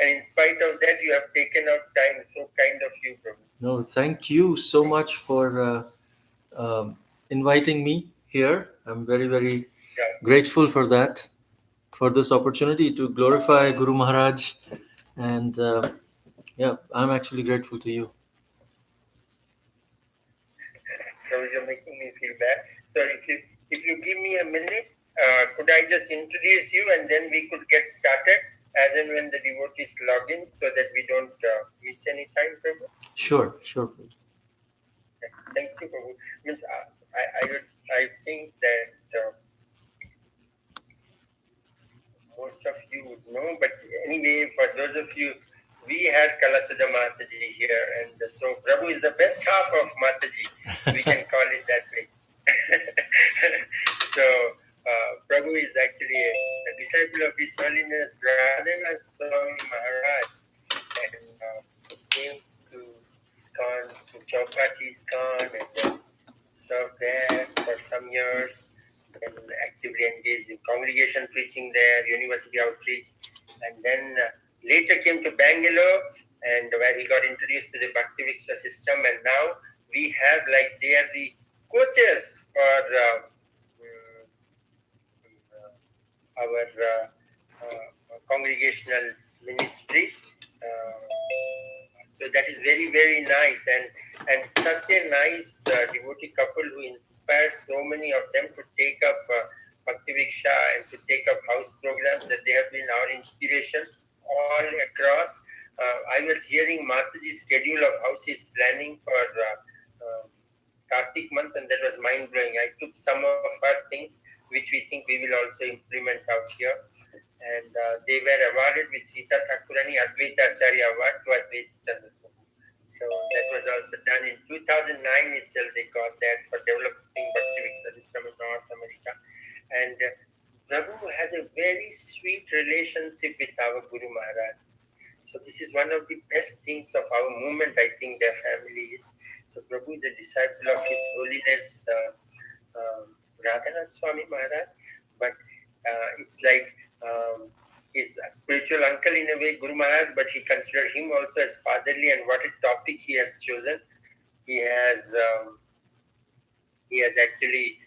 And in spite of that, you have taken out time. So kind of you, Prabhu. No, thank you so much for inviting me here. I'm very, very Yeah. grateful for that, for this opportunity to glorify Guru Maharaj. And yeah, I'm actually grateful to you. So you're making me feel bad. So if you give me a minute, could I just introduce you and then we could get started as and when the devotees log in so that we don't miss any time, Prabhu? Sure, sure. Thank you, Prabhu. Means I think that most of you would know, but anyway, for those of you, we had Kalasudha Mataji here, and so Prabhu is the best half of Mataji. We can call it that way. So Prabhu is actually a disciple of His Holiness Radhanath Swami Maharaj, and came to ISKCON, to Chowpatty ISKCON, and then served there for some years, and actively engaged in congregation preaching there, university outreach, and then later came to Bangalore, and where he got introduced to the Bhakti Viksha system, and now we have, like, they are the coaches for our congregational ministry. So that is very, very nice, and such a nice devotee couple who inspires so many of them to take up Bhakti Viksha and to take up house programs, that they have been our inspiration all across. I was hearing Mataji's schedule of how she's planning for Kartik month, and that was mind blowing. I took some of her things, which we think we will also implement out here. And they were awarded with Sita Thakurani Advaita Chandra Award to Advaita Chandra. So that was also done in 2009 itself. They got that for developing Bhakti Viksha system in North America. And Prabhu has a very sweet relationship with our Guru Maharaj. So this is one of the best things of our movement, I think, their family is. So Prabhu is a disciple of His Holiness Radhanath Swami Maharaj, but it's like his spiritual uncle in a way, Guru Maharaj, but he considered him also as fatherly. And what a topic he has chosen! He has actually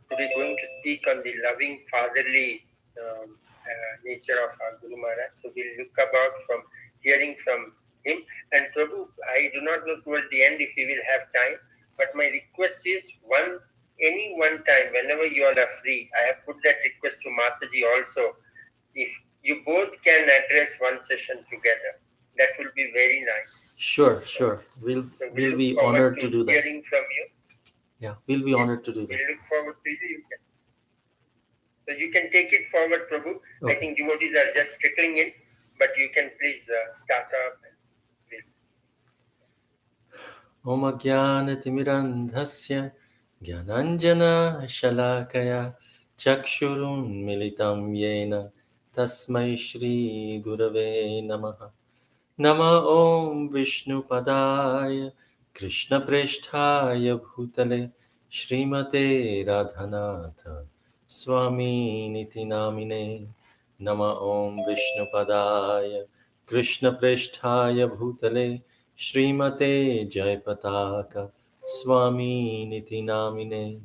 today going to speak on the loving fatherly nature of our Guru Maharaj. So we'll look about from hearing from him. And Prabhu, I do not know towards the end if we will have time, but my request is any one time, whenever you all are free, I have put that request to Mataji also. If you both can address one session together, that will be very nice. Sure, sure. We'll be honored to do that. Hearing from you. Yeah, we'll be honored to do that. We'll look forward to you. So you can take it forward, Prabhu. Okay. I think devotees are just trickling in, but you can please start up. Om Ajnana-timirandhasya Jnananjana Shalakaya Chakshurun Militam Yena Tasmai Shri Gurave Namaha. Nama Om Vishnu Padaya Krishna Presthaya Bhutale Srimate Radhanatha Swami Niti Namine. Nama Om Vishnu Padaya Krishna Presthaya Bhutale Srimate Jayapataka Swami Niti Namine.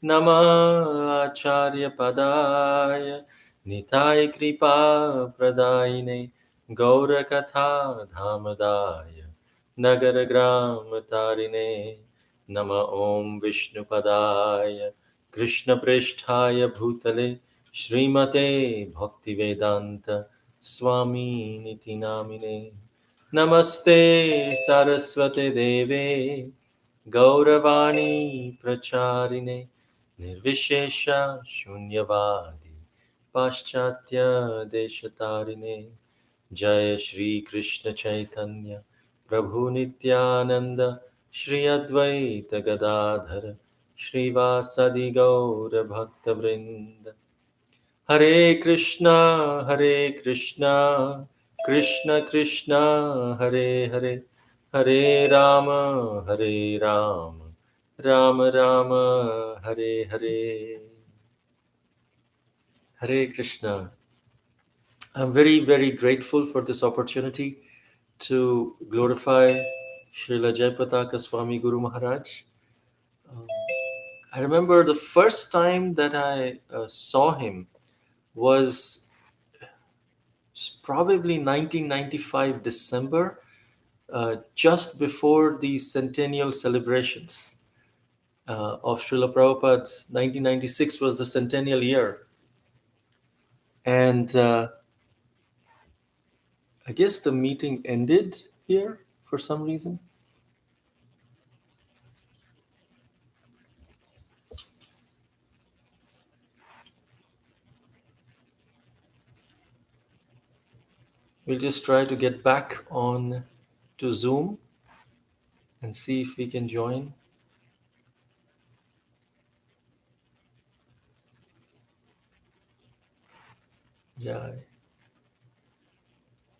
Nama Acharya Padaya Nitai Kripa Pradaine Gaura Katha Dhamadaya Nagar Gram Tarine. Nama Om Vishnu Padaya Krishna Presthaya Bhutale Srimate Bhakti Vedanta Swami Niti Namine. Namaste Saraswate Deve Gauravani Pracharine Nirvishesha Shunyavadi Paschatya Deshatarine. Jai Shri Krishna Chaitanya Prabhu Nityananda Shri Advaita Gadadhara Shri Vasadi Gaura Bhakta Vrinda. Hare Krishna Krishna Krishna Hare Hare, Hare Rama Rama Rama Hare Hare. Hare Krishna. I'm very, very grateful for this opportunity to glorify Srila Jayapataka Swami Guru Maharaj. Um, I remember the first time that I saw him was probably 1995 December, just before the centennial celebrations of Srila Prabhupada's. 1996 was the centennial year. And I guess the meeting ended here for some reason. We'll just try to get back on to Zoom and see if we can join. Jai.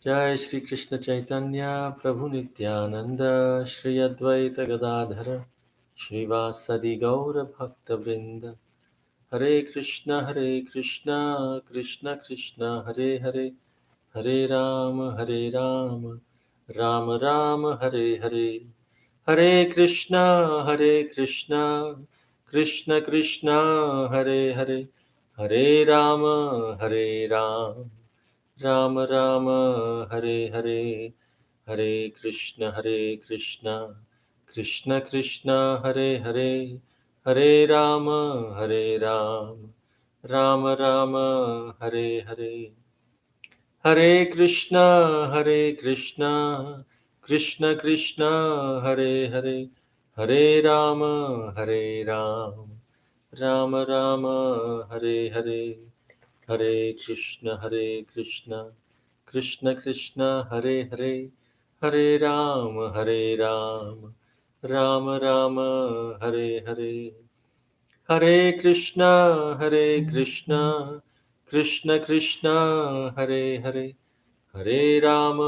Jai Shri Krishna Chaitanya Prabhu Nityananda Shri Advaita Gadadhara Shri Vasadi Gaura Bhakta Vrinda Hare Krishna Krishna Krishna Hare Hare Hare Ram Ram Ram Hare Hare Hare Krishna Krishna Krishna Hare Hare Hare Hare Ram Ram Ram Hare Hare Hare Krishna Krishna Krishna Hare Hare Hare Ram Ram Hare Hare Hare Krishna Krishna Krishna Hare Hare Hare Ram Ram Hare Hare Hare Krishna Krishna Krishna Hare Hare Hare Ram Ram Hare Hare Hare Krishna Krishna Krishna Hare Hare Hare Ram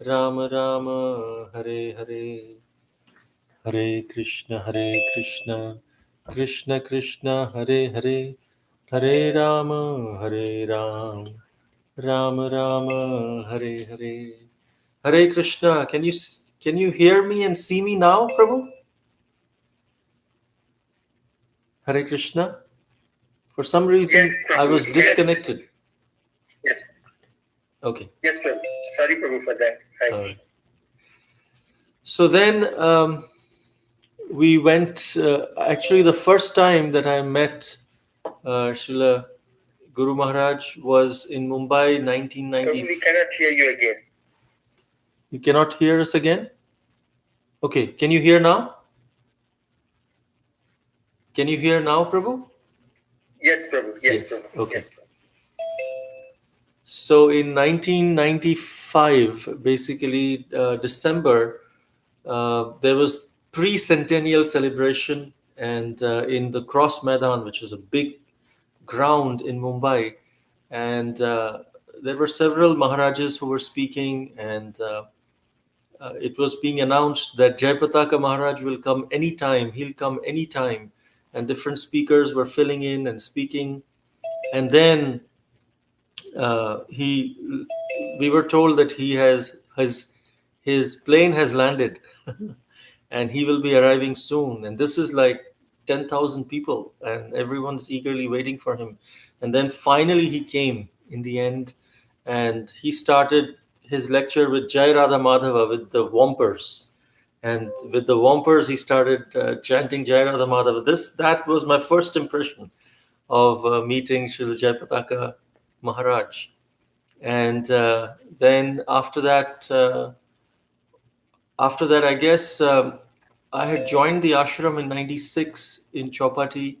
Ram Hare Hare Hare Krishna Krishna Krishna Hare Hare Hare Ram Hare Hare. Hare Krishna. Can you hear me and see me now, Prabhu? Hare Krishna. For some Yes, reason, I Prabhu. was Yes. disconnected. Yes. Okay. Yes, Prabhu. Sorry, Prabhu, for that. Right. All right. So then we went. Actually, the first time that I met Srila Guru Maharaj was in Mumbai, Prabhu, 1990. we cannot hear you again. You cannot hear us again? Okay. Can you hear now? Can you hear now, Prabhu? Yes, Prabhu. Yes, Yes. Prabhu. Okay. Yes, Prabhu. So in 1995, basically December, there was pre-centennial celebration, and in the Cross Maidan, which is a big ground in Mumbai, and there were several Maharajas who were speaking, and it was being announced that Jayapataka Maharaj will come anytime. He'll come anytime, and different speakers were filling in and speaking, and then he we were told that he has his plane has landed and he will be arriving soon, and this is like 10,000 people and everyone's eagerly waiting for him. And then finally he came in the end, and he started his lecture with Jai Radha Madhava, with the Wampers, and with the Wampers he started chanting Jai Radha Madhava. That was my first impression of meeting Srila Jayapataka Maharaj. And then after that, I guess I had joined the ashram in '96 in Chowpatty,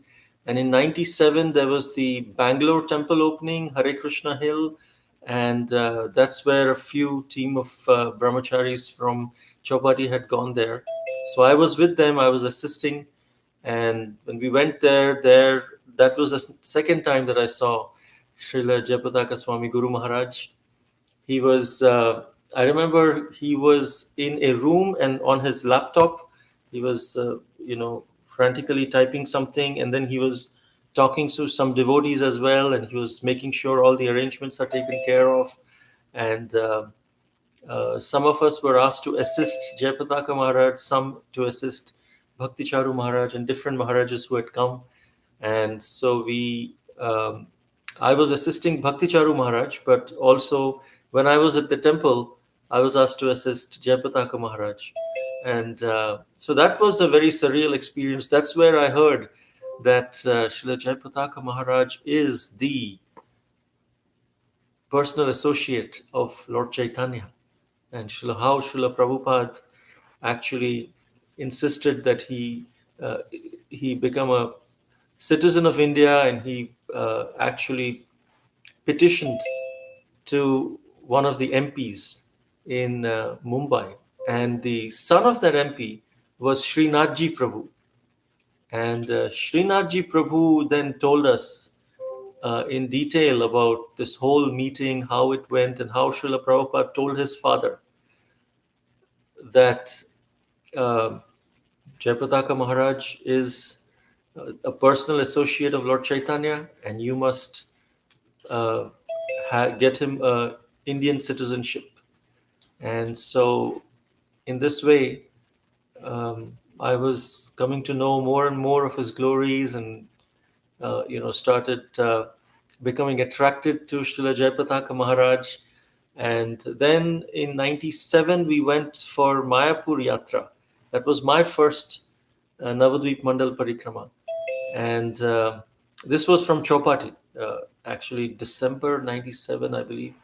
and in '97 there was the Bangalore temple opening, Hare Krishna Hill, and that's where a few team of brahmacharis from Chowpatty had gone there. So I was with them. I was assisting, and when we went there that was the second time that I saw Srila Jayapataka Swami Guru Maharaj. He was I remember he was in a room, and on his laptop he was frantically typing something, and then he was talking to some devotees as well, and he was making sure all the arrangements are taken care of. And some of us were asked to assist Jayapataka Maharaj, some to assist Bhakti Charu Maharaj, and different Maharajas who had come. And so I was assisting Bhakti Charu Maharaj, but also when I was at the temple, I was asked to assist Jayapataka Maharaj. And so that was a very surreal experience. That's where I heard that Srila Jayapataka Maharaj is the personal associate of Lord Chaitanya. And how Srila Prabhupada actually insisted that uh, he become a citizen of India, and he actually petitioned to one of the MPs in Mumbai, and the son of that MP was Srinathji Prabhu. And Srinathji Prabhu then told us in detail about this whole meeting, how it went, and how Srila Prabhupada told his father that uh, Jayapataka Maharaj is a personal associate of Lord Chaitanya, and you must uh, get him a Indian citizenship. And so, in this way, I was coming to know more and more of his glories, and started becoming attracted to Srila Jayapataka Maharaj. And then in '97, we went for Mayapur Yatra. That was my first Navadvip Mandal Parikrama. And this was from Chopati, actually December '97, I believe.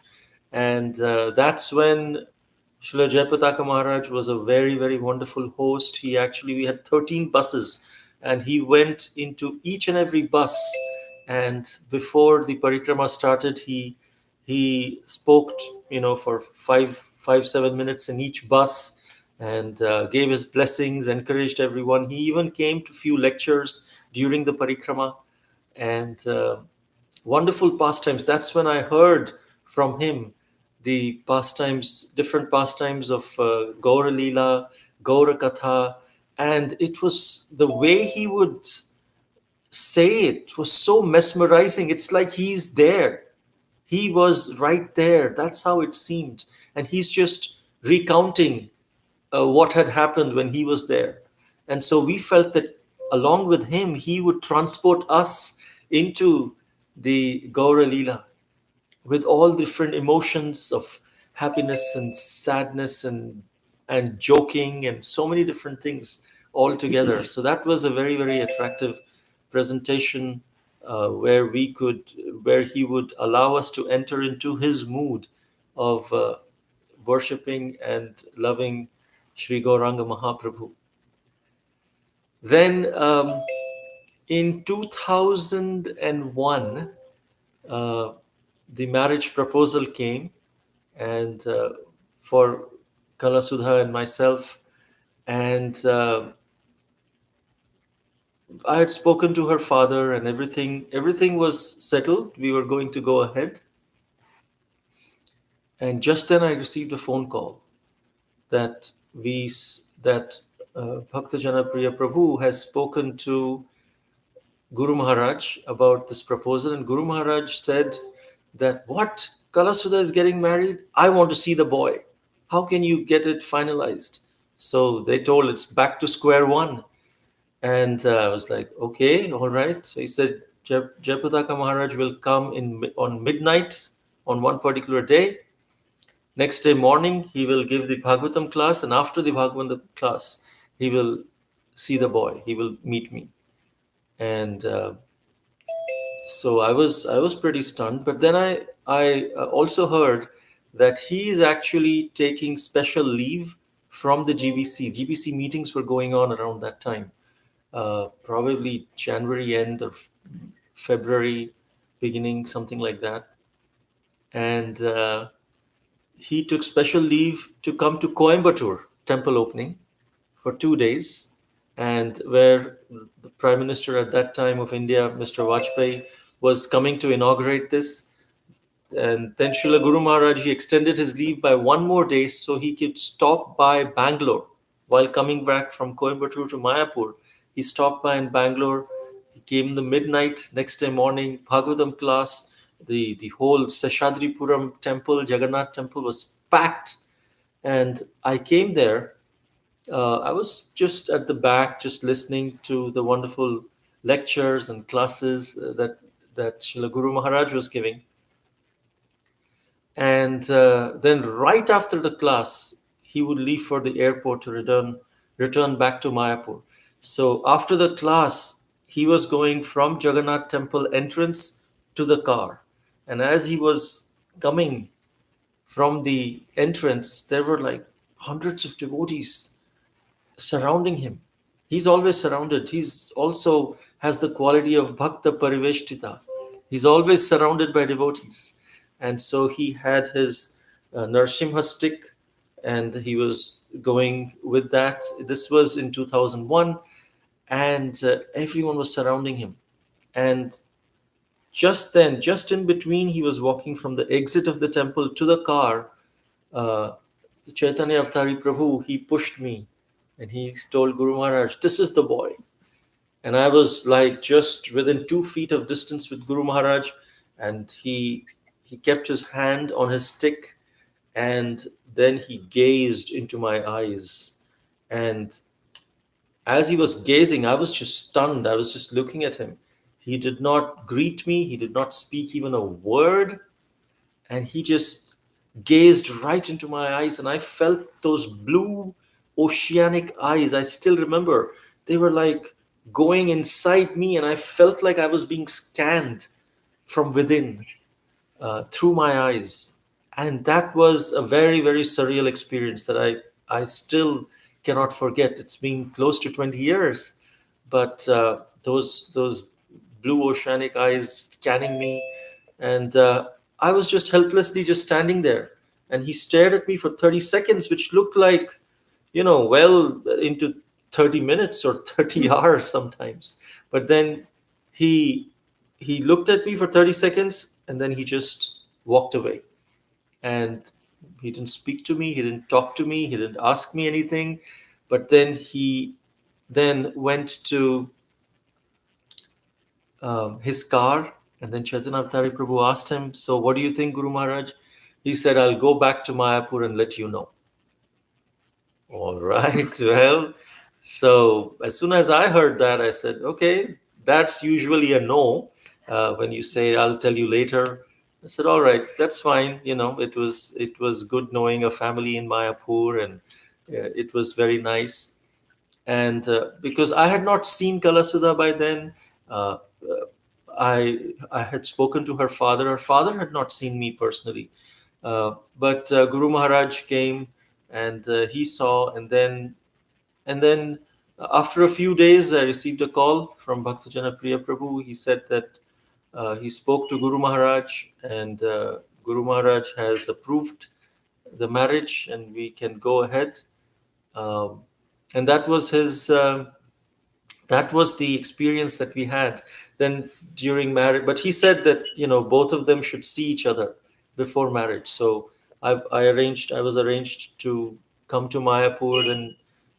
And that's when Srila Jayapataka Maharaj was a very, very wonderful host. We had 13 buses, and he went into each and every bus. And before the parikrama started, he spoke, for 7 minutes in each bus, and gave his blessings, encouraged everyone. He even came to few lectures during the parikrama, and wonderful pastimes. That's when I heard from him the pastimes, different pastimes of Gaura Leela, Gaura Katha, and it was the way he would say it was so mesmerizing. It's like he's there. He was right there. That's how it seemed. And he's just recounting what had happened when he was there. And so we felt that along with him, he would transport us into the Gaura Leela with all different emotions of happiness and sadness and joking and so many different things all together. So that was a very, very attractive presentation where he would allow us to enter into his mood of worshipping and loving Sri Gauranga Mahaprabhu. Then in 2001, uh, the marriage proposal came, and for Kalasudha and myself, and I had spoken to her father, and everything was settled. We were going to go ahead, and just then I received a phone call that Bhakta Janapriya Prabhu has spoken to Guru Maharaj about this proposal, and Guru Maharaj said that, what? Kalasudha is getting married? I want to see the boy. How can you get it finalized? So they told it's back to square one. And I was like, okay, all right. So he said, Jayapataka Maharaj will come on midnight on one particular day. Next day morning, he will give the Bhagavatam class, and after the Bhagavatam class, he will see the boy. He will meet me. And so I was pretty stunned. But then I also heard that he is actually taking special leave from the GBC. GBC meetings were going on around that time, probably January end or February beginning, something like that. And he took special leave to come to Coimbatore temple opening for 2 days, and where the Prime Minister at that time of India, Mr. Vajpayee, was coming to inaugurate this. And then Srila Guru Maharaj, he extended his leave by one more day so he could stop by Bangalore while coming back from Coimbatore to Mayapur. He stopped by in Bangalore. came the midnight, next day morning, Bhagavatam class. The whole Seshadripuram temple, Jagannath temple was packed. And I came there. I was just at the back, just listening to the wonderful lectures and classes that Srila Guru Maharaj was giving. And then right after the class, he would leave for the airport to return back to Mayapur. So after the class, he was going from Jagannath temple entrance to the car. And as he was coming from the entrance, there were like hundreds of devotees surrounding him. He's always surrounded. He's also has the quality of Bhakta Pariveshtita. He's always surrounded by devotees. And so he had his Narsimha stick and he was going with that. This was in 2001, and everyone was surrounding him. And just then, just in between, he was walking from the exit of the temple to the car. Uh, Chaitanya Avtari Prabhu, he pushed me and he told Guru Maharaj, "This is the boy." And I was like just within 2 feet of distance with Guru Maharaj, and he kept his hand on his stick, and then he gazed into my eyes. And as he was gazing, I was just stunned. I was just looking at him. He did not greet me, he did not speak even a word, and he just gazed right into my eyes, and I felt those blue oceanic eyes. I still remember they were like going inside me, and I felt like I was being scanned from within through my eyes. And that was a very, very surreal experience that I still cannot forget. It's been close to 20 years, but those blue oceanic eyes scanning me, and I was just helplessly just standing there. And he stared at me for 30 seconds, which looked like, well into 30 minutes or 30 hours sometimes. But then he he looked at me for 30 seconds and then he just walked away. And he didn't speak to me, he didn't talk to me, he didn't ask me anything. But then he then went to his car, and then Chaitanya Avtari Prabhu asked him, "So what do you think, Guru Maharaj?" He said, "I'll go back to Mayapur and let you know." All right. Well, so as soon as I heard that, I said, "Okay, that's usually a no." When you say, "I'll tell you later," I said, "All right, that's fine." It was good knowing a family in Mayapur, and it was very nice. And because I had not seen Kalasudha by then, uh, I had spoken to her father. Her father had not seen me personally, but Guru Maharaj came and he saw, and then after a few days, I received a call from Bhaktajana Priya Prabhu. He said that he spoke to Guru Maharaj, and Guru Maharaj has approved the marriage, and we can go ahead. Um, and that was the experience that we had then during marriage. But he said that both of them should see each other before marriage. So I was arranged to come to Mayapur, and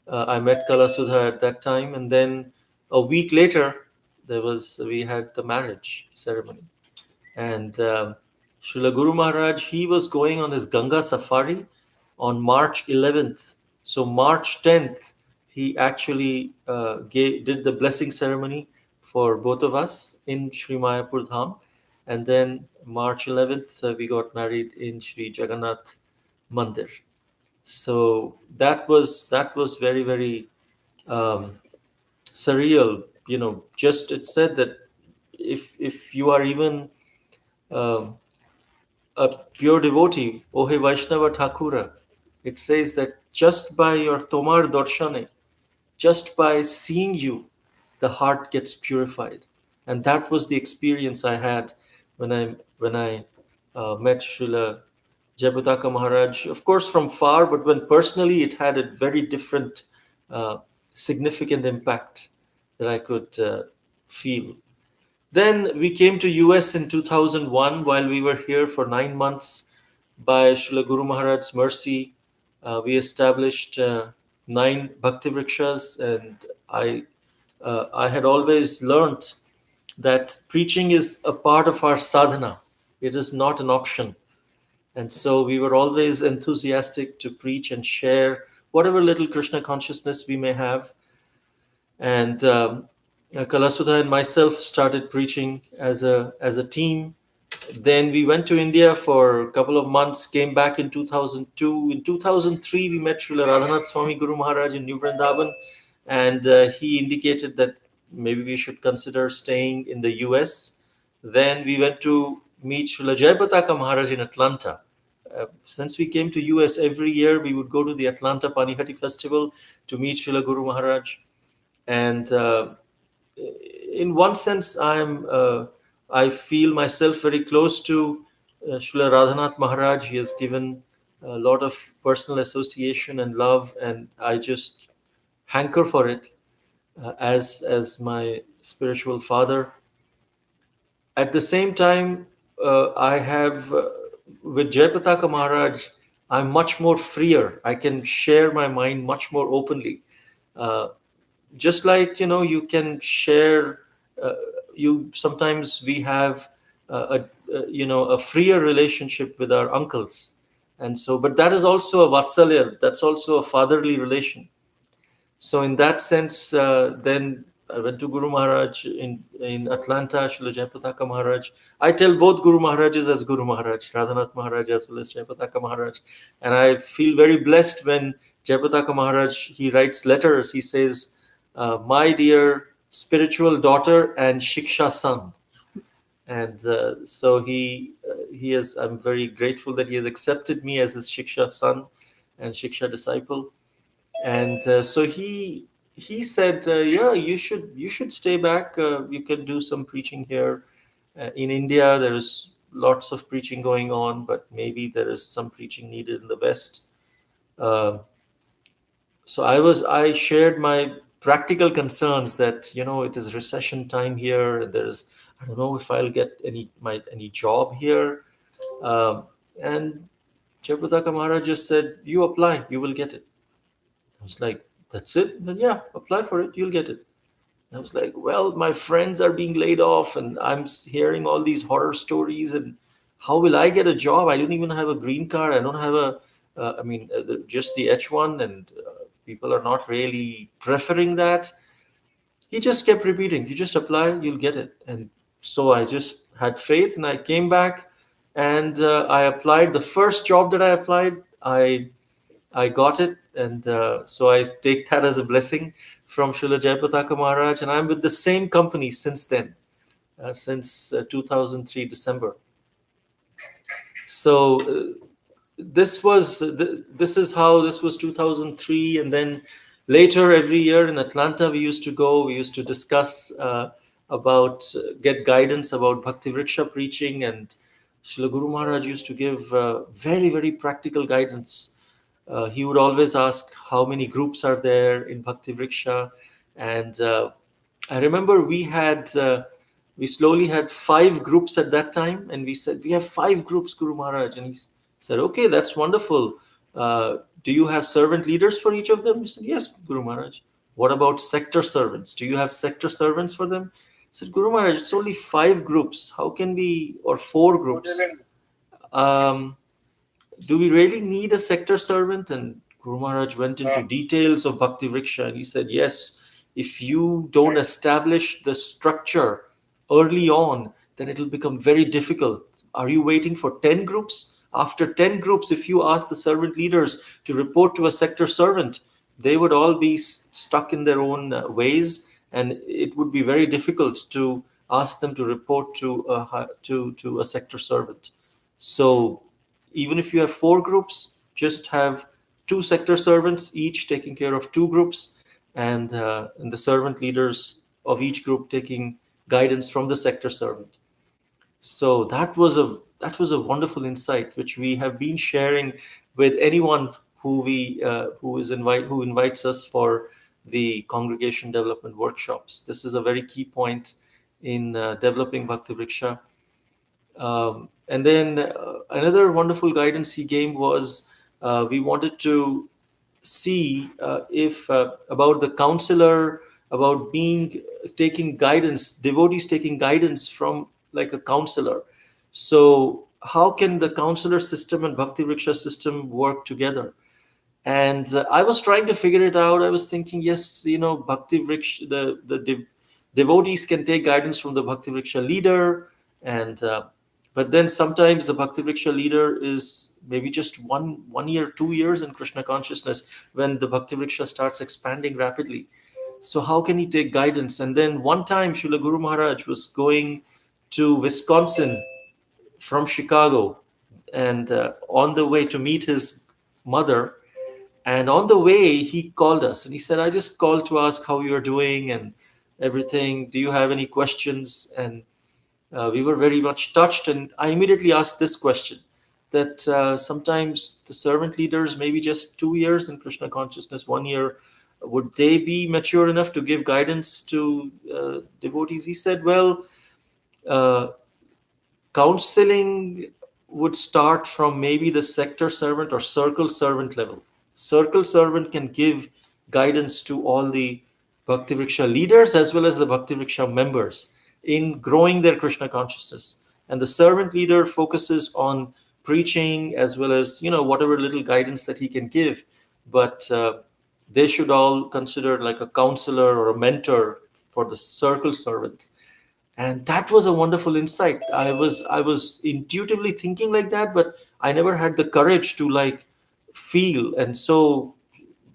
I met Kalasudha at that time, and then a week later we had the marriage ceremony. And Srila Guru Maharaj, he was going on his Ganga safari on March 11th. So March 10th, he actually did the blessing ceremony for both of us in Sri Mayapur Dham. And then March 11th, we got married in Sri Jagannath Mandir. So that was very, very um, surreal. Just it said that if you are even um, a pure devotee, O he Vaishnava Thakura, it says that just by your Tomar Darshane, just by seeing you, the heart gets purified. And that was the experience I had when I met Srila Jayapataka Maharaj. Of course, from far, but when personally, it had a very different, uh, significant impact that I could feel. Then we came to US in 2001 while we were here for 9 months. By Srila Guru Maharaj's mercy, we established 9 bhakti vrikshas, and I had always learnt that preaching is a part of our sadhana. It is not an option. And so we were always enthusiastic to preach and share whatever little Krishna consciousness we may have. And Kalasudha and myself started preaching as a team. Then we went to India for a couple of months, came back in 2002. In 2003, we met Srila Radhanath Swami Guru Maharaj in New Vrindavan, and he indicated that maybe we should consider staying in the US. Then we went to meet Srila Jayapataka Maharaj in Atlanta. Since we came to US every year, we would go to the Atlanta Panihati Festival to meet Srila Guru Maharaj. And in one sense, I feel myself very close to Srila Radhanath Maharaj. He has given a lot of personal association and love, and I just hanker for it as my spiritual father. At the same time, I have with Jayapataka Maharaj, I'm much more freer. I can share my mind much more openly. Uh, just like you can share you sometimes we have a freer relationship with our uncles, and so but that is also a vatsalya, that's also a fatherly relation. So in that sense, then I went to Guru Maharaj in Atlanta, Srila Jayapataka Maharaj. I tell both Guru Maharajas as Guru Maharaj, Radhanath Maharaj as well as Jayapataka Maharaj. And I feel very blessed when Jayapataka Maharaj, he writes letters. He says, my dear spiritual daughter and Shiksha son. And so he has, I'm very grateful that he has accepted me as his Shiksha son and Shiksha disciple. And so he said, yeah, you should stay back, you can do some preaching here. In India there is lots of preaching going on, but maybe there is some preaching needed in the West. uh, so I shared my practical concerns that it is recession time here, and there's, I don't know if I'll get any job here. And Jayapataka Maharaj just said, you apply, you will get it. I was like, that's it? Then yeah, apply for it, you'll get it. I was like, well, my friends are being laid off, and I'm hearing all these horror stories, and how will I get a job? I don't even have a green card. I don't have just the H1, and people are not really preferring that. He just kept repeating, you just apply, you'll get it. And so I just had faith, and I came back, and I applied. The first job that I applied, I got it, and so I take that as a blessing from Srila Jayapataka Maharaj, and I'm with the same company since then, since 2003 December. So this is how this was 2003, and then later every year in Atlanta we used to go. We used to discuss about get guidance about Bhakti Vriksha preaching, and Srila Guru Maharaj used to give very very practical guidance. He would always ask how many groups are there in Bhakti Vriksha. And I remember we slowly had 5 groups at that time. And we said, we have 5 groups, Guru Maharaj. And he said, okay, that's wonderful. Do you have servant leaders for each of them? He said, yes, Guru Maharaj. What about sector servants? Do you have sector servants for them? I said, Guru Maharaj, it's only 5 groups. How can we, or 4 groups? Do we really need a sector servant? And Guru Maharaj went into details of Bhakti Vriksha, and he said, yes, if you don't establish the structure early on, then it'll become very difficult. Are you waiting for 10 groups? After 10 groups, if you ask the servant leaders to report to a sector servant, they would all be stuck in their own ways, and it would be very difficult to ask them to report to a sector servant. So even if you have 4 groups, just have 2 sector servants, each taking care of 2 groups, and the servant leaders of each group taking guidance from the sector servant. So that was a wonderful insight, which we have been sharing with anyone who invites us for the congregation development workshops. This is a very key point in developing Bhakti Vriksha. And then another wonderful guidance he gave was we wanted to see if about the counselor about being taking guidance, devotees taking guidance from like a counselor. So how can the counselor system and bhakti vriksha system work together? And I was trying to figure it out. I was thinking, yes, bhakti vriksha, devotees can take guidance from the bhakti vriksha leader, and but then sometimes the bhakti vriksha leader is maybe just one year, 2 years in Krishna consciousness when the bhakti vriksha starts expanding rapidly. So how can he take guidance? And then one time, Srila Guru Maharaj was going to Wisconsin from Chicago, and on the way to meet his mother. And on the way, he called us and he said, I just called to ask how you are doing and everything. Do you have any questions? And we were very much touched. And I immediately asked this question, that sometimes the servant leaders, maybe just 2 years in Krishna consciousness, 1 year, would they be mature enough to give guidance to devotees? He said, well, uh, counseling would start from maybe the sector servant or circle servant level. Circle servant can give guidance to all the Bhakti Vriksha leaders as well as the Bhakti Vriksha members in growing their Krishna consciousness. And the servant leader focuses on preaching as well as, whatever little guidance that he can give. But they should all consider like a counselor or a mentor for the circle servants. And that was a wonderful insight. I was intuitively thinking like that, but I never had the courage to like feel. And so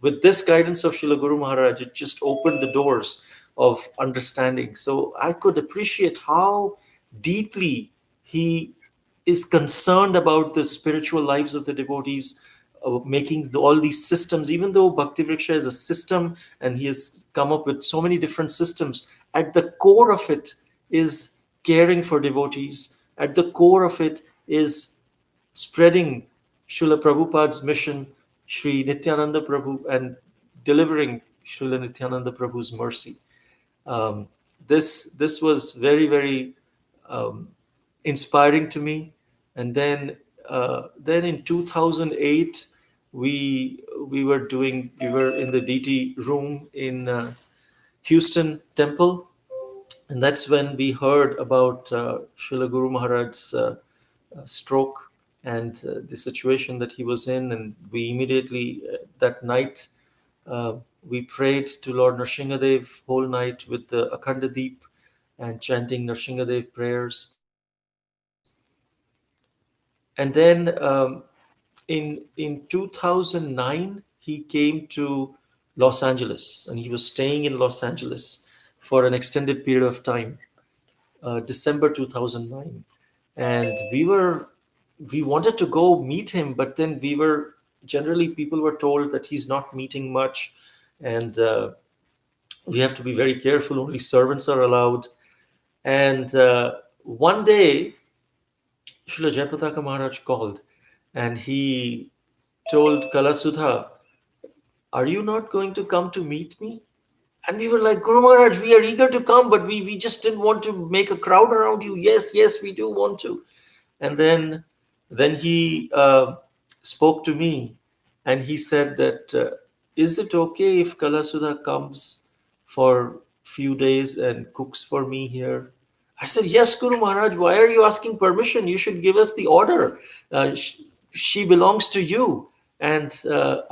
with this guidance of Srila Guru Maharaj, it just opened the doors of understanding. So I could appreciate how deeply he is concerned about the spiritual lives of the devotees, making all these systems. Even though Bhakti Vriksha is a system and he has come up with so many different systems, at the core of it is caring for devotees. At the core of it is spreading Srila Prabhupada's mission, Sri Nityananda Prabhu, and delivering Srila Nityananda Prabhu's mercy. Um, this was very, very um, inspiring to me. And then in 2008, we were in the DT room in Houston Temple, and that's when we heard about Srila Guru Maharaj's stroke and the situation that he was in. And we immediately, that night, uh, we prayed to Lord Nrsingadev whole night with the Akhanda Deep and chanting Nrsingadev prayers. And then in 2009, he came to Los Angeles, and he was staying in Los Angeles for an extended period of time, December 2009. And we wanted to go meet him, but then generally people were told that he's not meeting much, and we have to be very careful. Only servants are allowed. And one day, Srila Jayapataka Maharaj called, and he told Kalasudha, are you not going to come to meet me? And we were like, Guru Maharaj, we are eager to come, but we just didn't want to make a crowd around you. Yes, yes, we do want to. And then he spoke to me, and he said that, is it okay if Kalasudha comes for few days and cooks for me here? I said, yes, Guru Maharaj, why are you asking permission? You should give us the order. She belongs to you. And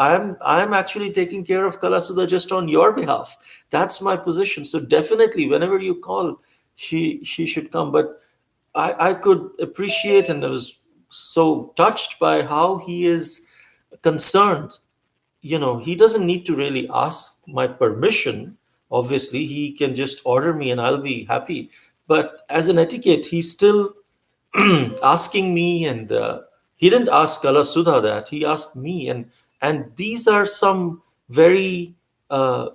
I'm actually taking care of Kalasudha just on your behalf. That's my position. So definitely, whenever you call, she should come. But I could appreciate, and I was so touched by how he is concerned. He doesn't need to really ask my permission. Obviously, he can just order me and I'll be happy. But as an etiquette, he's still asking me, and he didn't ask Kalasudha that. He asked me, and these are some very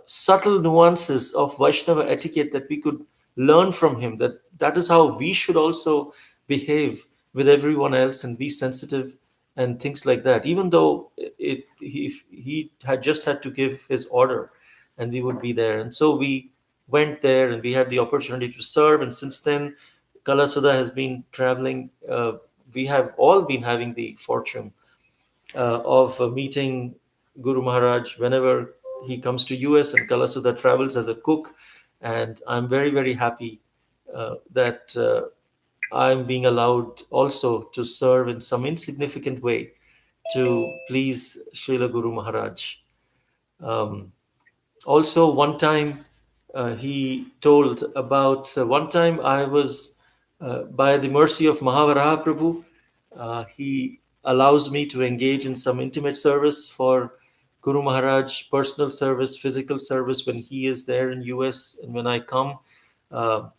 subtle nuances of Vaishnava etiquette that we could learn from him. That is how we should also behave with everyone else and be sensitive and things like that. Even though he had just had to give his order, and we would be there. And so we went there, and we had the opportunity to serve. And since then, Kalasudha has been traveling. We have all been having the fortune of meeting Guru Maharaj whenever he comes to US, and Kalasudha travels as a cook, and I'm very very happy that I'm being allowed also to serve in some insignificant way to please Srila Guru Maharaj. Um, Also, one time he told about one time I was, by the mercy of Mahavaraha Prabhu, he allows me to engage in some intimate service for Guru Maharaj, personal service, physical service when he is there in US and when I come. Uh,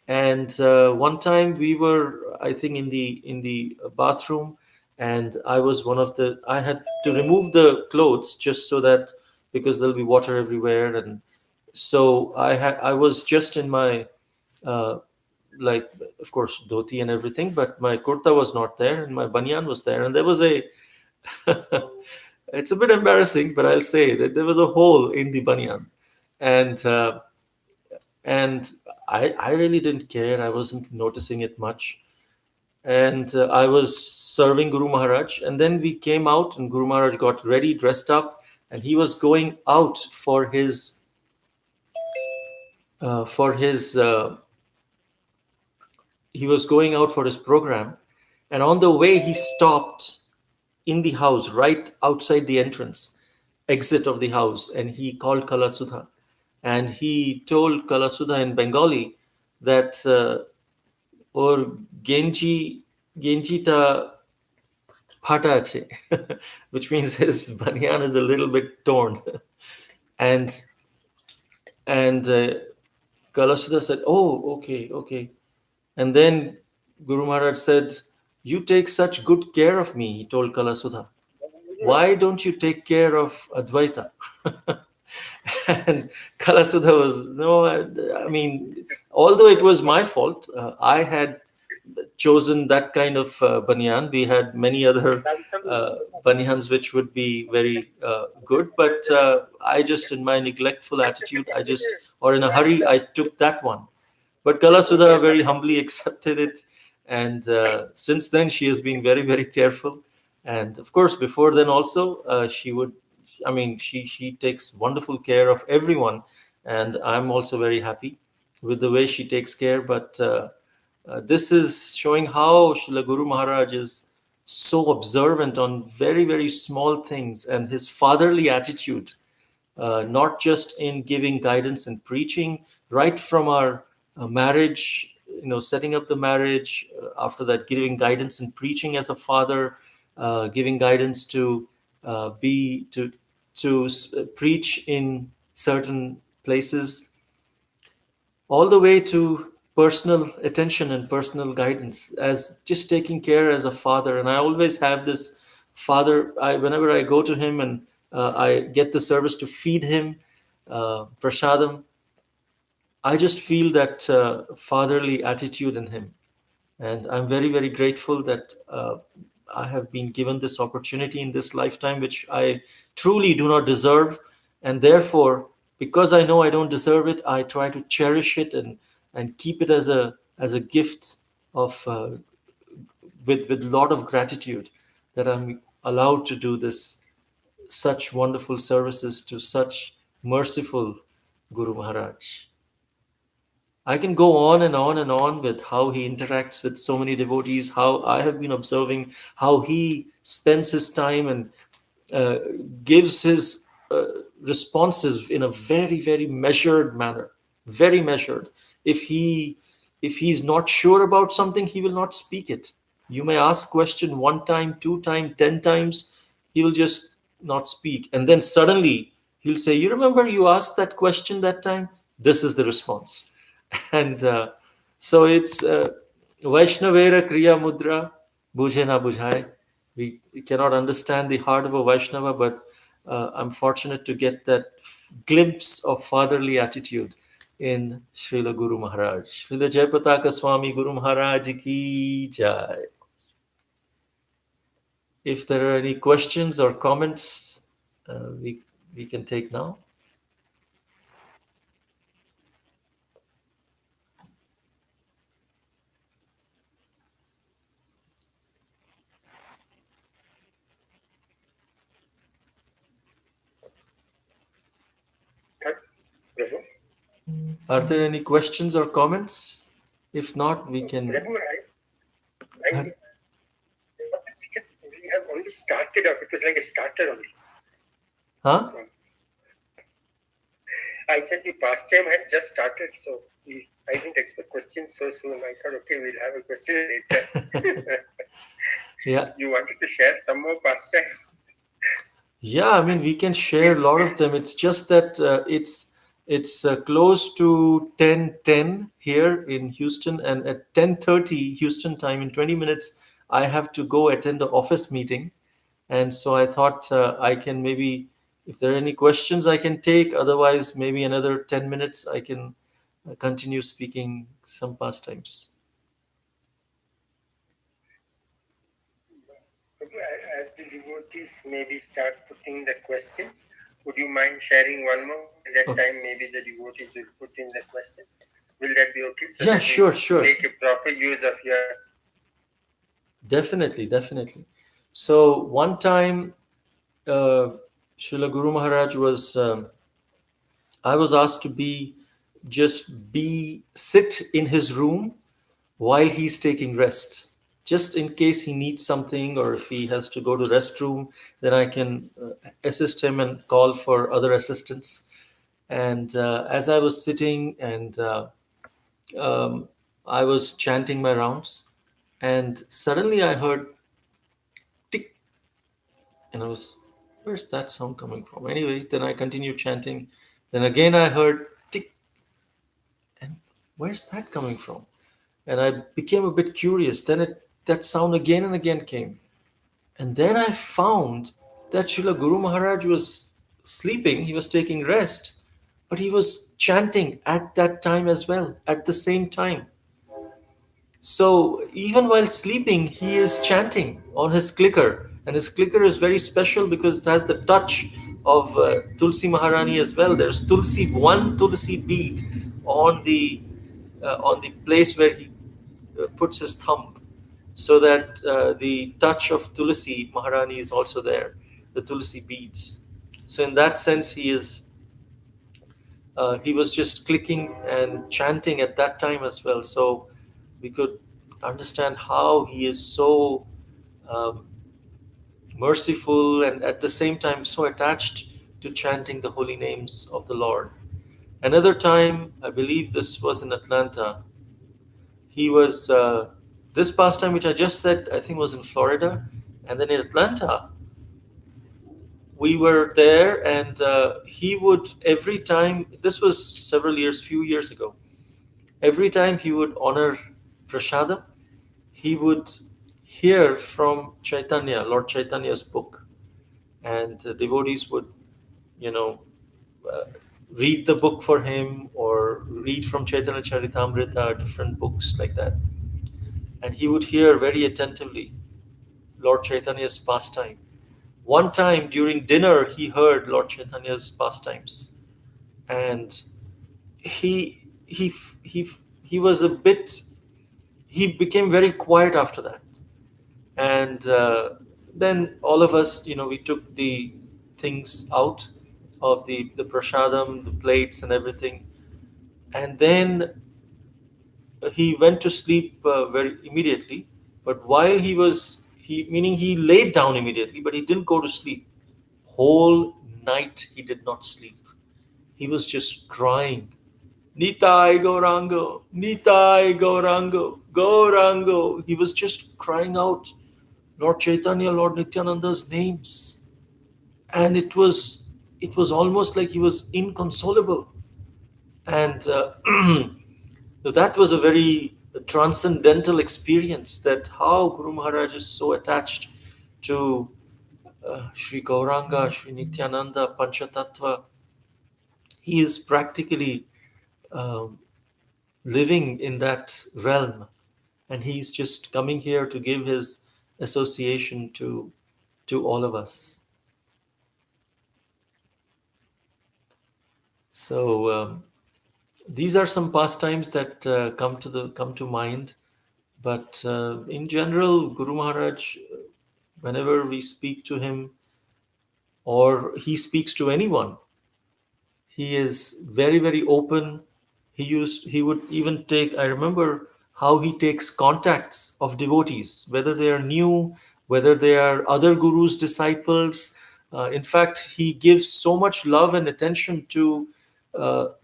and one time we were, I think, in the bathroom, and I was one of the. I had to remove the clothes just so that, because there'll be water everywhere, and so I was just in my uh, like, of course, dhoti and everything, but my kurta was not there and my banyan was there, and there was a it's a bit embarrassing, but I'll say that there was a hole in the banyan, and and I really didn't care. I wasn't noticing it much, and I was serving Guru Maharaj, and then we came out, and Guru Maharaj got ready, dressed up, and he was going out for his he was going out for his program, and on the way he stopped in the house right outside the entrance exit of the house, and he called Kalasudha, and he told Kalasudha in Bengali that or Genji Genjita Phata ache, which means his banyan is a little bit torn. and and Kalasudha said, "Oh, okay, okay." And then Guru Maharaj said, "You take such good care of me," he told Kalasudha. "Why don't you take care of Advaita?" And Kalasudha was, no, I mean, although it was my fault, I had chosen that kind of banyan. We had many other banyans which would be very good, but I just, in my neglectful attitude, or in a hurry, I took that one. But Kalasudha very humbly accepted it, and since then she has been very, very careful. And of course, before then also, she would. I mean, she takes wonderful care of everyone, and I'm also very happy with the way she takes care. But this is showing how Srila Guru Maharaj is so observant on very, very small things, and his fatherly attitude, not just in giving guidance and preaching, right from our marriage, setting up the marriage, after that, giving guidance and preaching as a father, giving guidance to be to preach in certain places, all the way to personal attention and personal guidance, as just taking care as a father. And I always have this father, whenever I go to him and I get the service to feed him prasadam, I just feel that fatherly attitude in him. And I'm very, very grateful that I have been given this opportunity in this lifetime, which I truly do not deserve. And therefore, because I know I don't deserve it, I try to cherish it and keep it as a gift of with a lot of gratitude that I'm allowed to do this, such wonderful services to such merciful Guru Maharaj. I can go on and on and on with how he interacts with so many devotees, how I have been observing how he spends his time and uh, gives his responses in a very, very measured manner, very measured. If he's not sure about something, he will not speak it. You may ask question one time, two time, 10 times, he will just not speak, and then suddenly he'll say, "You remember you asked that question that time? This is the response." And so it's Vaishnavera Kriya Mudra, Bujhe na Bujhai. We cannot understand the heart of a Vaishnava, but I'm fortunate to get that glimpse of fatherly attitude in Srila Guru Maharaj. Srila Jayapataka Swami Guru Maharaj ki jai. If there are any questions or comments, we can take now. Are there any questions or comments? If not, we can. Prabhu, we have only started off. It was like a starter only. Huh? So I said the pastime had just started, so I didn't expect questions so soon. I thought, okay, we'll have a question later. Yeah. You wanted to share some more pastimes? Yeah, I mean, we can share a lot of them. It's just that it's close to 10:10 here in Houston, and at 10:30 Houston time, in 20 minutes, I have to go attend the office meeting. And so I thought I can maybe, if there are any questions, I can take. Otherwise, maybe another 10 minutes, I can continue speaking some pastimes. Okay, as the devotees maybe start putting the questions, would you mind sharing one more? At that Okay. time, maybe the devotees will put in the questions. Will that be okay? So Yeah, that sure, we sure. make a proper use of your. Definitely, definitely. So one time, uh, Srila Guru Maharaj was, I was asked to sit in his room while he's taking rest, just in case he needs something or if he has to go to restroom, then I can assist him and call for other assistance. And as I was sitting and um, I was chanting my rounds, and suddenly I heard tick, and I was, where's that sound coming from? Anyway, then I continued chanting. Then again I heard tick, and where's that coming from? And I became a bit curious. Then that sound again and again came. And then I found that Srila Guru Maharaj was sleeping, he was taking rest, but he was chanting at that time as well, at the same time. So even while sleeping, he is chanting on his clicker. And his clicker is very special because it has the touch of Tulsi Maharani as well. There's one Tulsi bead on the place where he puts his thumb, so that the touch of Tulsi Maharani is also there, the Tulsi beads. So in that sense, he was just clicking and chanting at that time as well. So we could understand how he is so um, merciful and at the same time so attached to chanting the holy names of the Lord. Another time, I believe this was in Atlanta, he was this pastime which I just said, I think was in Florida, and then in Atlanta we were there, and he would every time. This was few years ago. Every time he would honor prasadam, he would hear from Chaitanya, Lord Chaitanya's book, and devotees would, you know, uh, read the book for him or read from Chaitanya Charitamrita, different books like that, and he would hear very attentively Lord Chaitanya's pastime. One time during dinner, he heard Lord Chaitanya's pastimes, and he he he he was a bit. He became very quiet after that, and then all of us, we took the things out of the prasadam, the plates, and everything, and then he went to sleep very immediately. But while meaning he laid down immediately, but he didn't go to sleep. Whole night he did not sleep. He was just crying, Nitai Gaurango, Nitai Gaurango, Gaurango. He was just crying out Lord Chaitanya, Lord Nityananda's names. And it was almost like he was inconsolable. And so that was a very transcendental experience, that how Guru Maharaj is so attached to Sri Gauranga, Sri Nityananda, Panchatattva. He is practically um, living in that realm, and he's just coming here to give his association to all of us. So these are some pastimes that come to mind. But in general, Guru Maharaj, whenever we speak to him or he speaks to anyone, he is very, very open. He would even take, I remember how he takes contacts of devotees, whether they are new, whether they are other gurus disciples. In fact, he gives so much love and attention to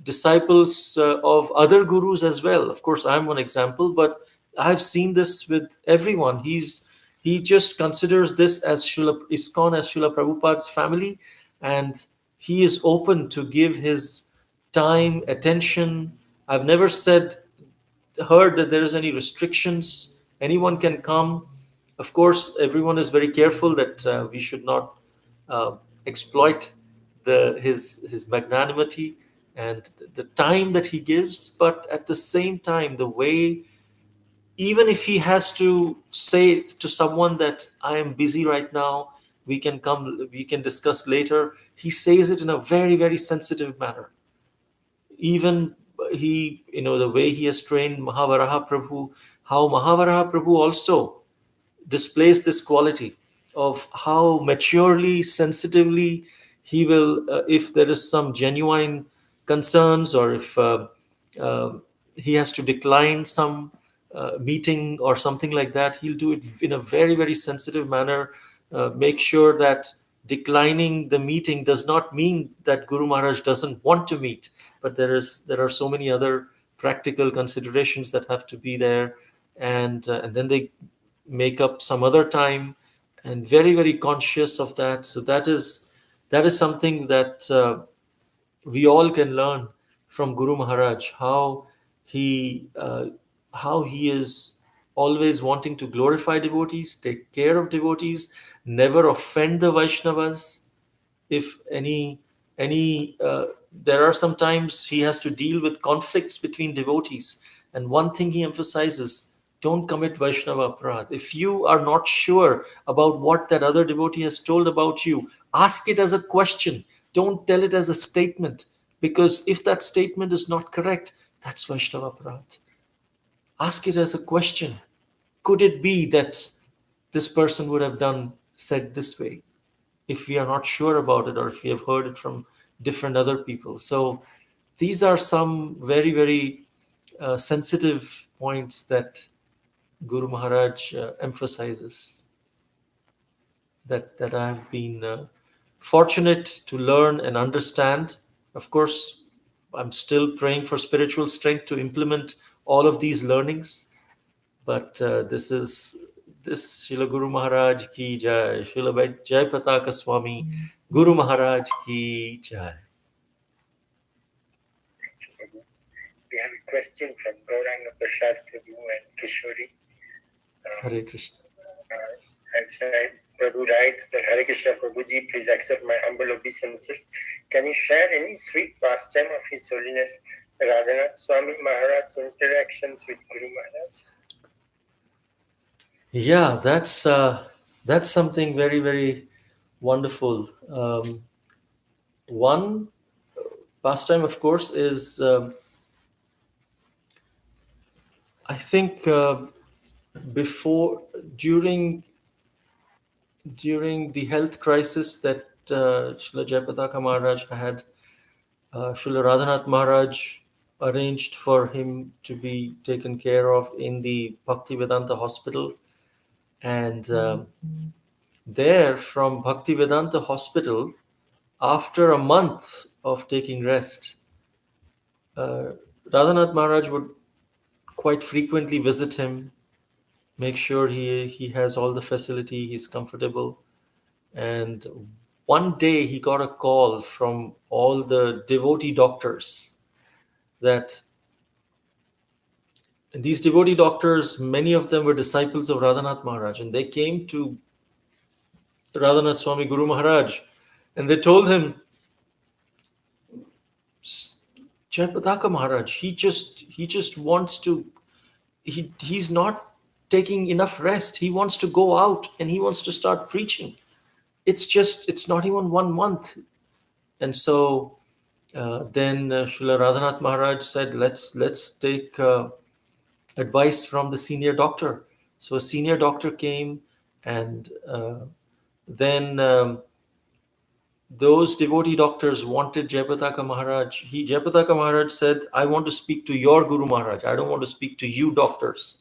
disciples of other gurus as well. Of course, I'm one example, but I've seen this with everyone. He just considers this as Srila ISKCON, as Srila Prabhupada's family, and he is open to give his time, attention. I've never heard that there is any restrictions. Anyone can come. Of course, everyone is very careful that we should not uh, exploit his magnanimity and the time that he gives. But at the same time, the way, even if he has to say to someone that I am busy right now, we can discuss later, he says it in a very, very sensitive manner. Even the way he has trained Mahavaraha Prabhu, how Mahavaraha Prabhu also displays this quality of how maturely, sensitively he will, if there is some genuine concerns, or if uh, he has to decline some meeting or something like that, he'll do it in a very, very sensitive manner. Make sure that declining the meeting does not mean that Guru Maharaj doesn't want to meet, but there are so many other practical considerations that have to be there, and then they make up some other time, and very, very conscious of that. So that is something that we all can learn from Guru Maharaj, he how he is always wanting to glorify devotees, take care of devotees, never offend the Vaishnavas. If any there are sometimes he has to deal with conflicts between devotees, and one thing he emphasizes: don't commit Vaishnava aparadh. If you are not sure about what that other devotee has told about you, ask it as a question. Don't tell it as a statement, because if that statement is not correct, that's Vaishnava aparadh. Ask it as a question. Could it be that this person would have done said this way, if we are not sure about it, or if we have heard it from different other people? So these are some very, very sensitive points that Guru Maharaj emphasizes, that I have been fortunate to learn and understand. Of course, I'm still praying for spiritual strength to implement all of these learnings. But this Srila Guru Maharaj ki jai, Srila Jai Pataka Swami Guru Maharaj ki jai. We have a question from Gauranga Prasad Prabhu and Kishori. Hare Krishna. Prabhu writes that Hare Krishna Prabhuji, please accept my humble obeisances. Can you share any sweet pastime of His Holiness Radhanath Swami Maharaj's interactions with Guru Maharaj? Yeah, that's something very, very wonderful. One pastime, of course, is I think before during the health crisis that Srila Jayapataka Maharaj had, Srila Radhanath Maharaj arranged for him to be taken care of in the Bhaktivedanta hospital. And there, from Bhaktivedanta hospital, after a month of taking rest, Radhanath Maharaj would quite frequently visit him, make sure he has all the facility, he's comfortable. And one day he got a call from all the devotee doctors that, and these devotee doctors, many of them were disciples of Radhanath Maharaj, and they came to Radhanath Swami Guru Maharaj and they told him, Jayapataka Maharaj, he just wants to, he's not taking enough rest. He wants to go out and he wants to start preaching. It's not even 1 month. And so then Srila Radhanath Maharaj said, let's take advice from the senior doctor. So a senior doctor came, and then those devotee doctors wanted Jayapataka Maharaj. Jayapataka Maharaj said, I want to speak to your Guru Maharaj. I don't want to speak to you doctors.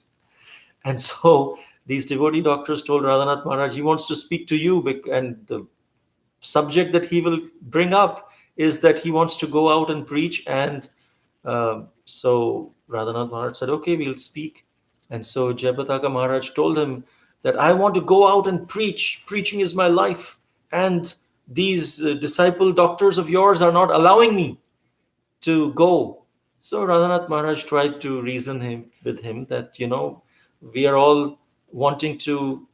And so these devotee doctors told Radhanath Maharaj, he wants to speak to you. And the subject that he will bring up is that he wants to go out and preach. And so Radhanath Maharaj said, okay, we'll speak. And so Jayapataka Maharaj told him that I want to go out and preach. Preaching is my life. And these disciple doctors of yours are not allowing me to go. So Radhanath Maharaj tried to reason with him that, we are all wanting to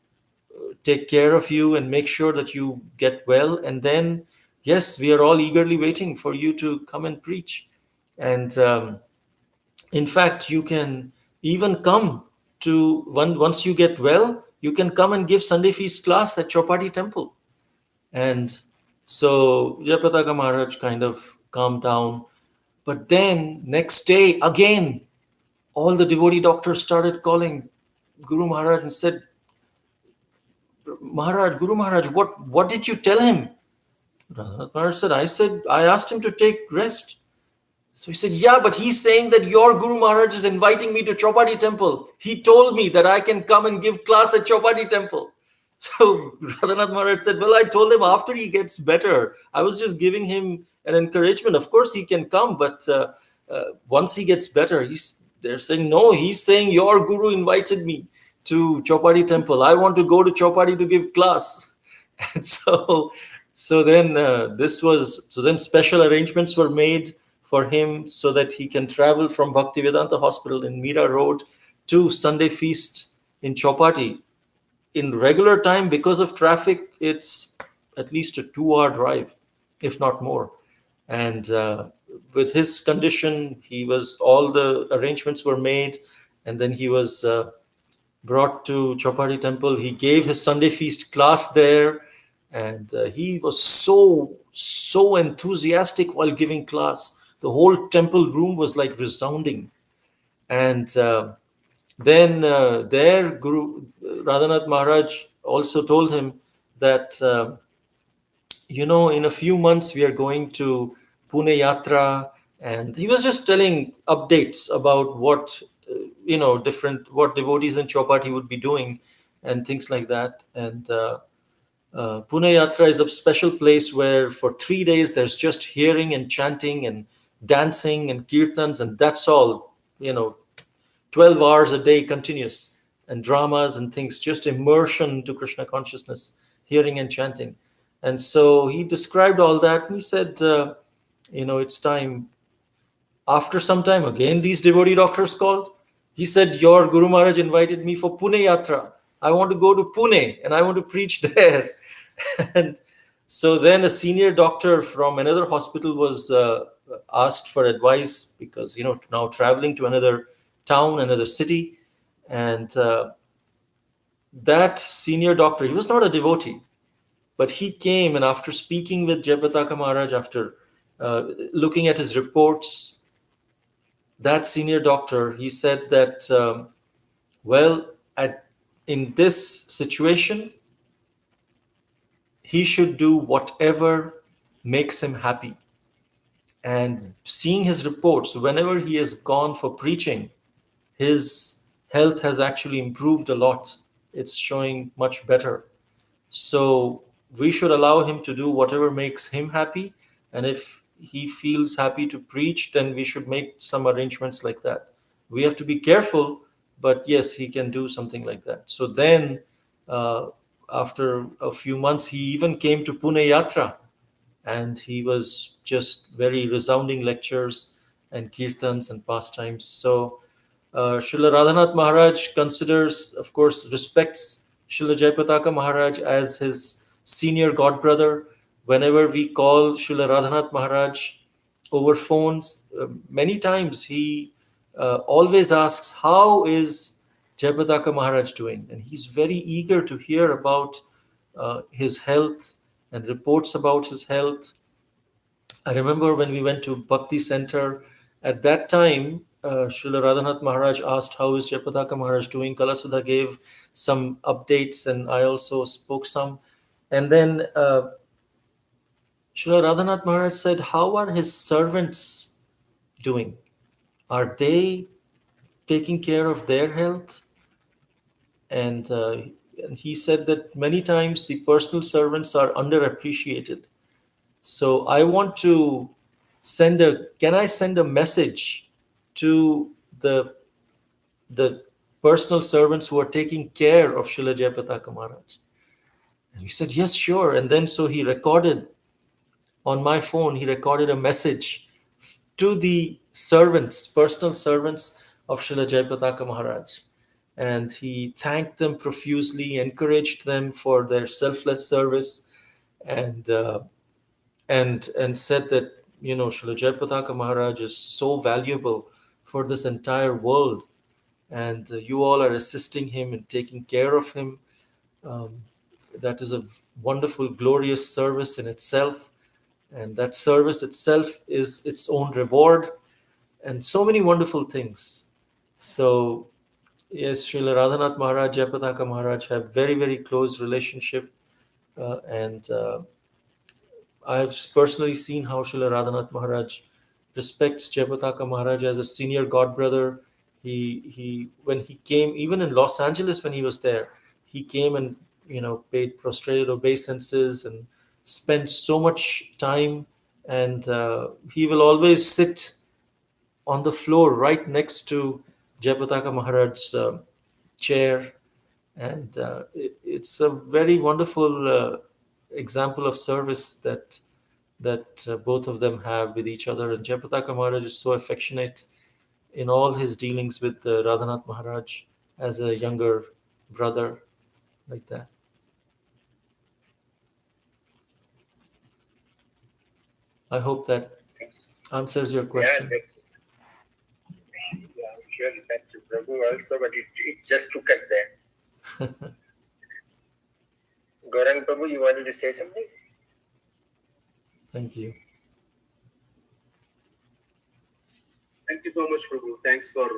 take care of you and make sure that you get well. And then, yes, we are all eagerly waiting for you to come and preach. And in fact, you can even come to once you get well, you can come and give Sunday feast class at Chopati temple. And so Jayapataka Maharaj kind of calmed down. But then next day, again, all the devotee doctors started calling Guru Maharaj and said, Maharaj, Guru Maharaj, what did you tell him? Radhanath Maharaj said, I asked him to take rest. So he said, yeah, but he's saying that your Guru Maharaj is inviting me to Chopati temple. He told me that I can come and give class at Chopati temple. So Radhanath Maharaj said, well, I told him after he gets better. I was just giving him an encouragement. Of course, he can come, but once he gets better, they're saying, no, he's saying your Guru invited me to Chopati temple. I want to go to Chopati to give class. And then special arrangements were made for him so that he can travel from Bhaktivedanta Hospital in Mira Road to Sunday Feast in Chopati. In regular time, because of traffic, it's at least a 2-hour drive, if not more. And with his condition, all the arrangements were made, and then he was brought to Chopati temple. He gave his Sunday Feast class there, and he was so enthusiastic while giving class. The whole temple room was like resounding. And then there, Guru Radhanath Maharaj also told him that, in a few months we are going to Pune Yatra. And he was just telling updates about what devotees in Chopati would be doing and things like that. And Pune Yatra is a special place where for 3 days there's just hearing and chanting and dancing and kirtans, and that's all, 12 hours a day continuous, and dramas and things, just immersion into Krishna consciousness, hearing and chanting. And so he described all that, and he said, it's time. After some time, again, these devotee doctors called. He said, your Guru Maharaj invited me for Pune Yatra. I want to go to Pune and I want to preach there. And so then a senior doctor from another hospital was asked for advice because, now traveling to another town, another city. And that senior doctor, he was not a devotee, but he came, and after speaking with Jayapataka Maharaj, after looking at his reports, that senior doctor, he said that, in this situation, he should do whatever makes him happy. And seeing his reports, whenever he has gone for preaching, his health has actually improved a lot. It's showing much better. So we should allow him to do whatever makes him happy. And if he feels happy to preach, then we should make some arrangements like that. We have to be careful, but yes, he can do something like that. So then, after a few months, he even came to Pune Yatra, and he was just very resounding lectures and kirtans and pastimes. So Srila Radhanath Maharaj considers, of course, respects Srila Jayapataka Maharaj as his senior godbrother. Whenever we call Srila Radhanath Maharaj over phones, many times he always asks, how is Jayapataka Maharaj doing? And he's very eager to hear about his health and reports about his health. I remember when we went to Bhakti Center, at that time, Srila Radhanath Maharaj asked, how is Jayapataka Maharaj doing? Kalasudha gave some updates, and I also spoke some. And then Srila Radhanath Maharaj said, how are his servants doing? Are they taking care of their health? And he said that many times the personal servants are underappreciated. So I want to can I send a message to the personal servants who are taking care of Srila Jayapataka Maharaj? And he said, yes, sure. And then so he recorded on my phone, he recorded a message to the servants, personal servants of Srila Jayapataka Maharaj. And he thanked them profusely, encouraged them for their selfless service, and and said that, Srila Jayapataka Maharaj is so valuable for this entire world, and you all are assisting him and taking care of him. Um, that is a wonderful, glorious service in itself, and that service itself is its own reward, and so many wonderful things. So yes, Srila Radhanath Maharaj, Jayapataka Maharaj have very, very close relationship, and I've personally seen how Srila Radhanath Maharaj respects Jayapataka Maharaj as a senior god brother. He when he came, even in Los Angeles when he was there, he came and paid prostrated obeisances and spent so much time, and he will always sit on the floor right next to Jayapataka Maharaj's chair, and it's a very wonderful example of service that both of them have with each other. And Jayapataka Maharaj is so affectionate in all his dealings with Radhanath Maharaj as a younger brother, like that. I hope that answers your Yeah, question. yeah, sure. That's Prabhu also, but it just took us there. Gaurang Prabhu, you wanted to say something? Thank you. Thank you so much, Prabhu. Thanks for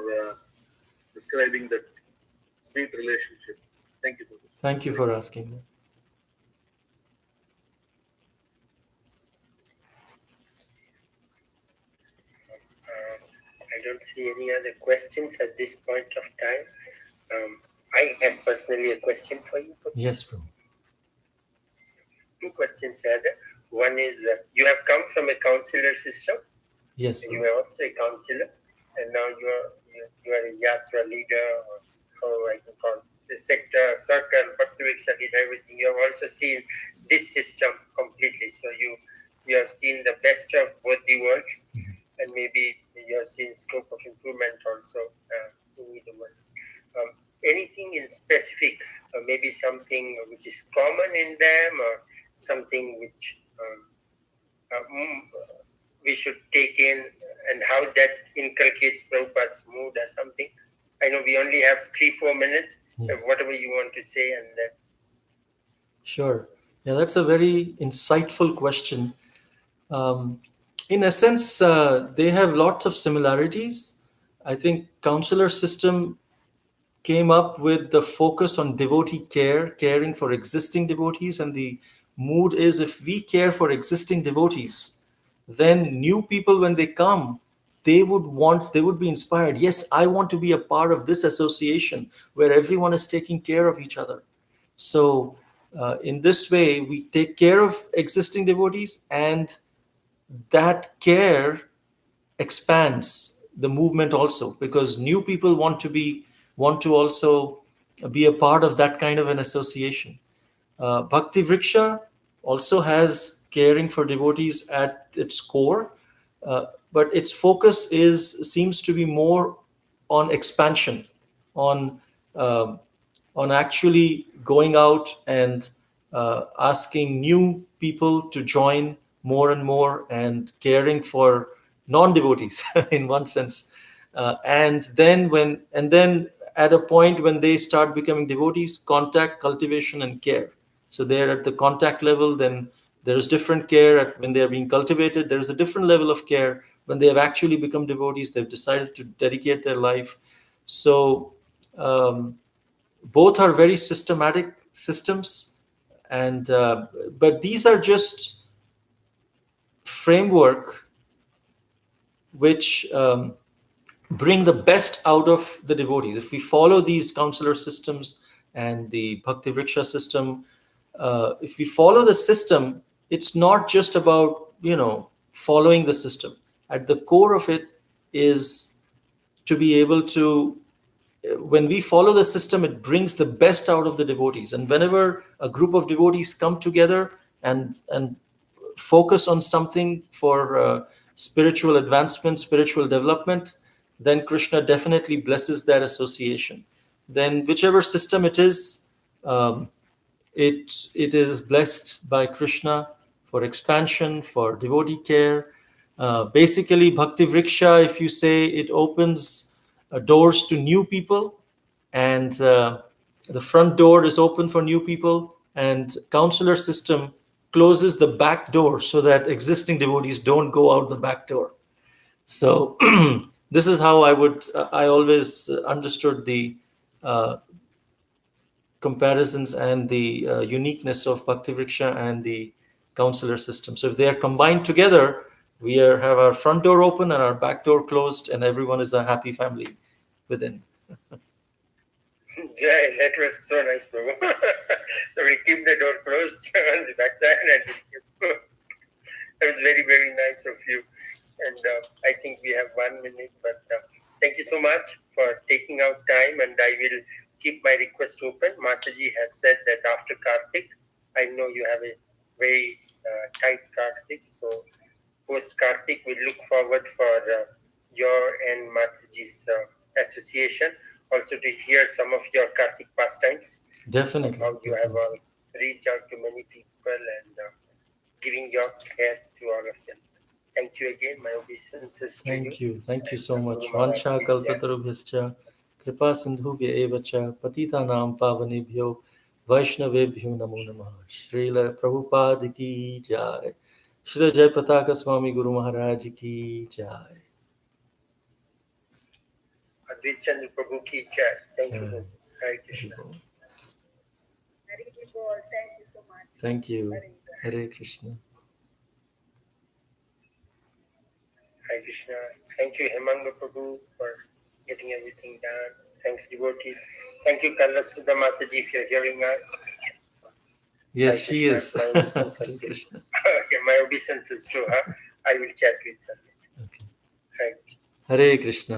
describing that sweet relationship. Thank you, Prabhu. Thank you for asking that. I don't see any other questions at this point of time. I have personally a question for you. Yes, bro. Two questions rather. One is, you have come from a counselor system. Yes, You bro. are also a counselor, and now you are a yatra leader, or how I can call it, the sector, circle, Bhakti-Viksha leader, everything. You have also seen this system completely. So you have seen the best of both the worlds, and maybe you have seen scope of improvement also in either worlds. Anything in specific, maybe something which is common in them, or something which we should take in, and how that inculcates Prabhupada's mood or something. I know we only have 3-4 minutes. Yes. Whatever you want to say, and then. Sure. Yeah, that's a very insightful question. In essence, they have lots of similarities. I think counselor system came up with the focus on devotee care, caring for existing devotees, and the mood is, if we care for existing devotees, then new people, when they come, they would be inspired. Yes, I want to be a part of this association where everyone is taking care of each other. So in this way, we take care of existing devotees, and that care expands the movement also, because new people want to also be a part of that kind of an association. Bhakti Vriksha also has caring for devotees at its core, but its focus is seems to be more on expansion, on um on actually going out and asking new people to join more and more, and caring for non-devotees in one sense. And then at a point when they start becoming devotees, contact, cultivation, and care. So they're at the contact level, then there is different care when they are being cultivated. There is a different level of care when they have actually become devotees. They've decided to dedicate their life. So both are very systematic systems, and but these are just framework which bring the best out of the devotees. If we follow these counselor systems and the Bhakti Vriksha system, if we follow the system, it's not just about, following the system. At the core of it is to be able to, when we follow the system, it brings the best out of the devotees. And whenever a group of devotees come together and focus on something for spiritual advancement, spiritual development, then Krishna definitely blesses that association. Then whichever system it is, it is blessed by Krishna for expansion, for devotee care. Basically, Bhakti Vriksha, if you say, it opens doors to new people, and the front door is open for new people, and counselor system closes the back door so that existing devotees don't go out the back door. So this is how I always understood the comparisons and the uniqueness of Bhakti Vriksha and the counselor system. So if they are combined together, we have our front door open and our back door closed, and everyone is a happy family within. Jai, that was so nice, Prabhu. So we keep the door closed on the backside, and that was very, very nice of you. And I think we have 1 minute, but thank you so much for taking out time, and I will keep my request open. Mataji has said that after Kartik, I know you have a very tight Kartik, so post Kartik, we look forward for your and Mataji's association. Also to hear some of your Kartik pastimes. Definitely. How you have reached out to many people and giving your care to all of them. Thank you again. My obeisances to you. Thank you so much. Vancha kalpatarubhyascha kripa sindhubhya evacha patitanam pavanebhyo vaishnavebhyo namo namah. Srila Prabhupada ki jai. Srila Jayapataka Swami Guru Maharaj ki jai. Advaita Chandra Prabhu ki jai. Thank you. Hare Krishna. Hari Bol, thank you so much. Thank you. Hare Krishna. Hare Krishna. Thank you, Hemanga Prabhu, for getting everything done. Thanks, devotees. Thank you, Kalasudha Mataji, if you're hearing us. Yes, Hare she is. Krishna. My obeisances to Krishna. Okay, my obeisances to her. I will chat with her. Okay. Hare Krishna. Hare Krishna.